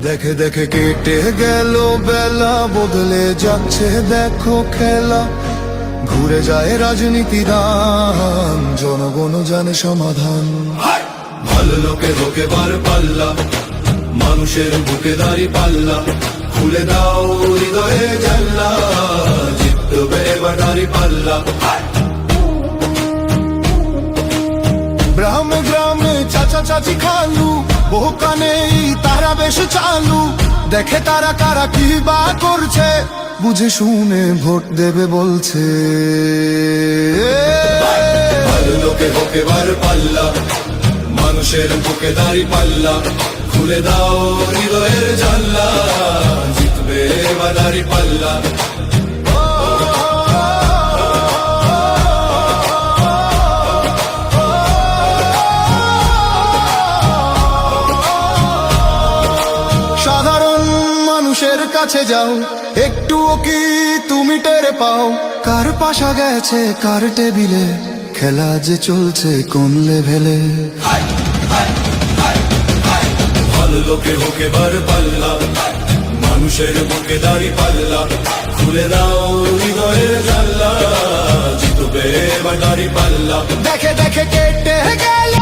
দেখে দেখে কেটে গেল বেলা, বদলে যাচ্ছে দেখো খেলা। ঘুরে যায় রাজনীতির রান, জনগণ জানে সমাধান। ভালো লোকে হোকে বার পাল্লা, মানুষের বুকে দাঁড়ি পাল্লা। খুলে দাও হৃদয়ে জানলা, জিতবে এবার দাঁড়ি পাল্লা। গ্রামে গ্রামে চাচা চাচি খালু, বহু কানেই তারা বেশ চালু। দেখে তারা কারা কি বা করছে, বুঝে শুনে ভোট দেবে বলছে। ভালো লোকে হোকে বার পাল্লা, মানুষের বুকে দাঁড়ি পাল্লা। খুলে দাও হৃদয়ের জানলা, জিতবে এবার দাঁড়ি পাল্লা। সাধারণ মানুষের কাছে যাও, একটুও কি তুমি টের পাও? কার পাশা গেছে কার টেবিলে, খেলা যে চলছে কোন লেভেলে। ভালো লোকে হোকে বার পাল্লা, মানুষের বুকে দাঁড়ি পাল্লা। খুলে দাও হৃদয়ের জানলা, জিতবে এবার দাঁড়ি পাল্লা। দেখে দেখে কেটে গেল